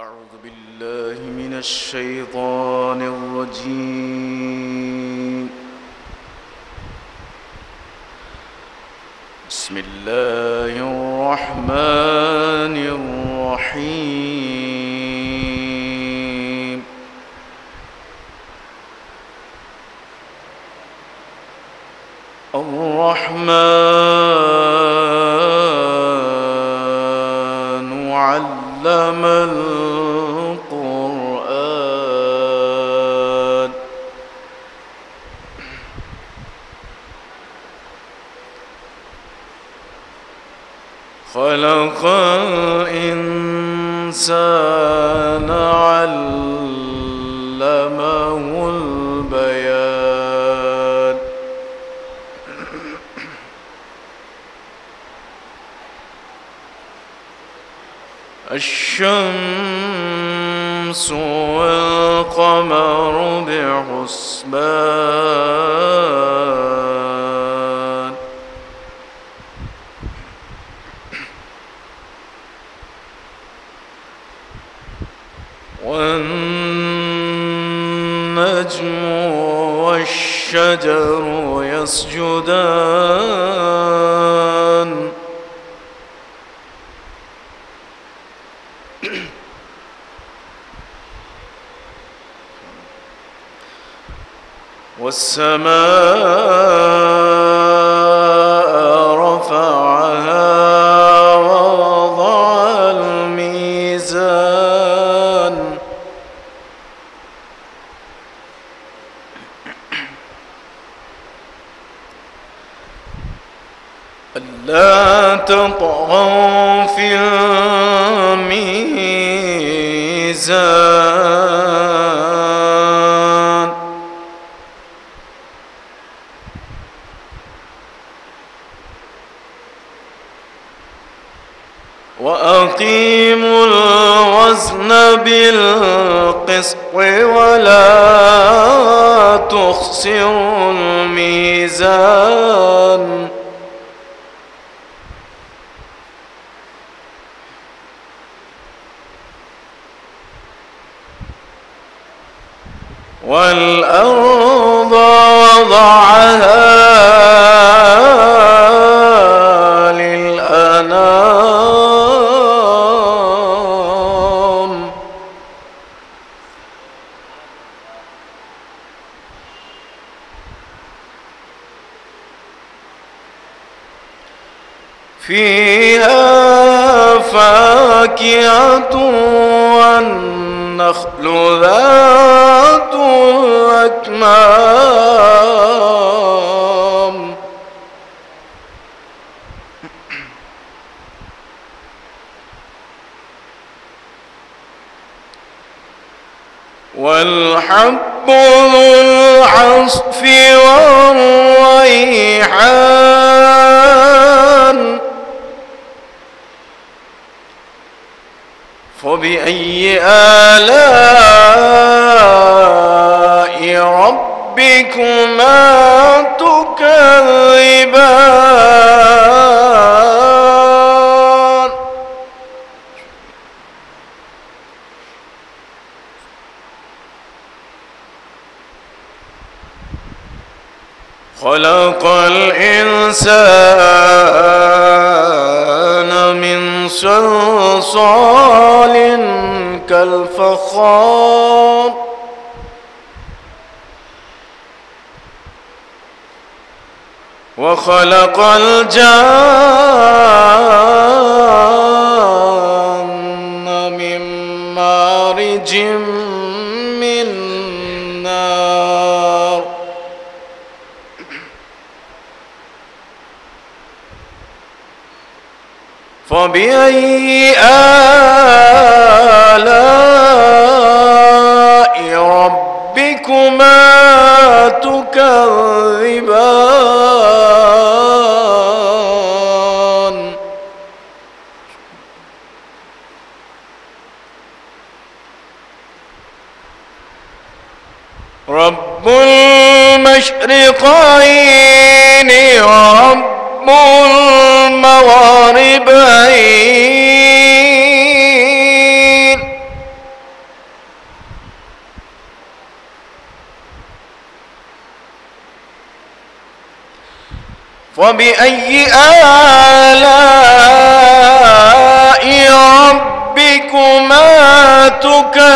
أعوذ بالله من الشيطان الرجيم. بسم الله الرحمن الرحيم. الرحمن علم القرآن خلق الإنسان علمه البيان الشمس والقمر بحسبان والنجم والشجر يسجدان والسماء رفعها ووضع الميزان ألا تطغوا في الميزان وأقيموا الوزن بالقسط ولا تخسروا الميزان والأرض وضعها للأنام فيها فاكهة والنخل ذات الأكمام والحب ذو العصف والريحان فبأي آلاء ربكما تكذبان خلق الإنسان من صلصال كالفخار وخلق الجان من مارج من نار فبأي آلاء ربكما تكذبان رب المشرقين ورب المغربين فبأي آلاء ربكما تكذبان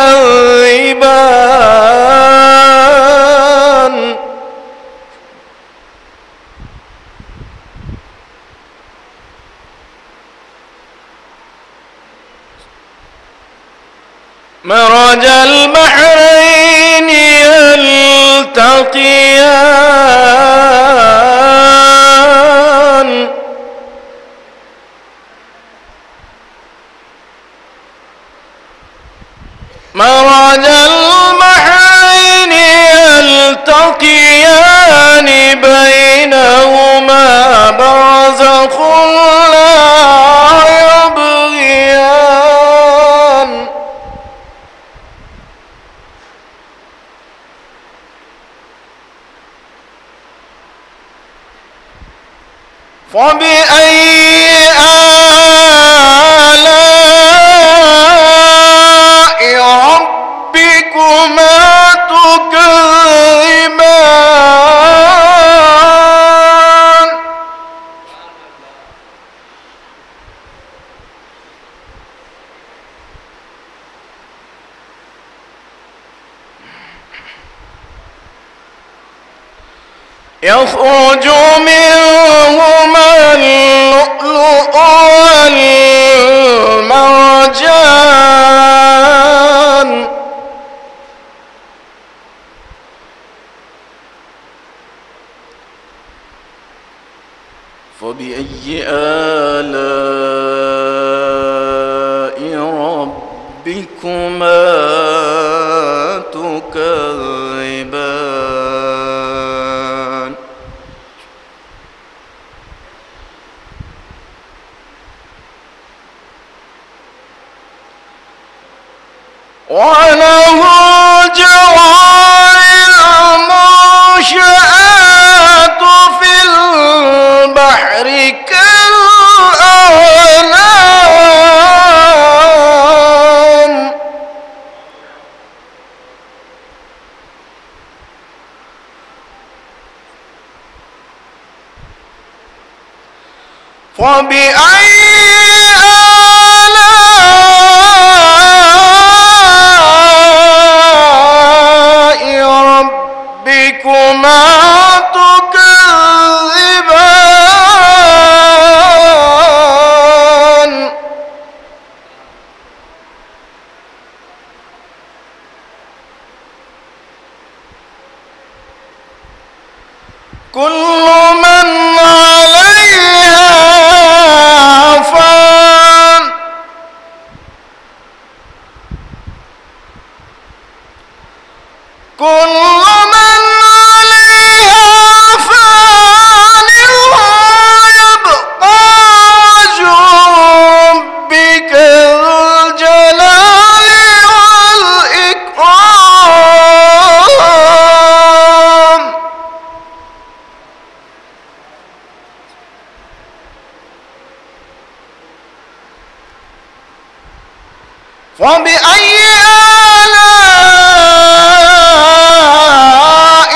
مرج البحرين يلتقيان مرج البحرين يلتقيان بينهما برزخ لا يبغيان فبأي آلاء ربكما تكذبان يخرج منهما اللؤلؤ والمرجان فبأي آلاء ربكما تكذبان وله الجوار المنشآت في البحر كالأعلام فبأي ربكما تكذبان كل من عليها فان كل من عليها فان ويبقى وجه ربك ذو الجلال والإكرام فبأي آلاء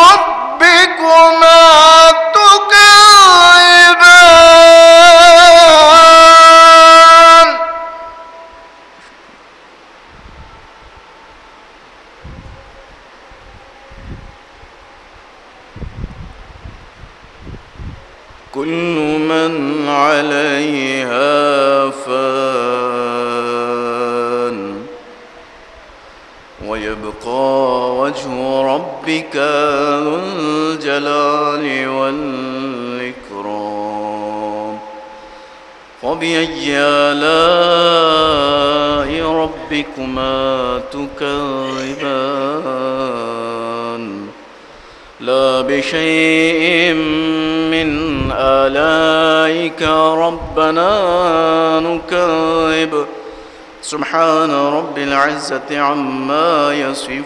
ربكما تكذبان كل من عليها فان ويبقى وجه ربك ذو الجلال والإكرام فبأي آلاء ربكما تكذبان لا بشيء من آلائك ربنا نكذب سبحان رب العزة عما يصفون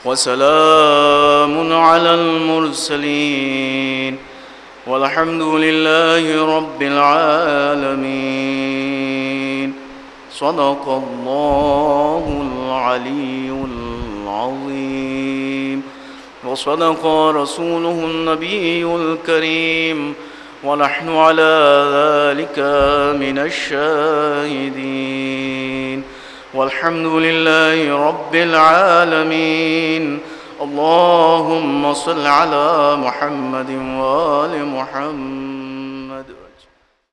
وسلام على المرسلين والحمد لله رب العالمين صدق الله العلي العظيم وصدق رسوله النبي الكريم ونحن على ذلك من الشاهدين والحمد لله رب العالمين. اللهم صل على محمد وآل محمد.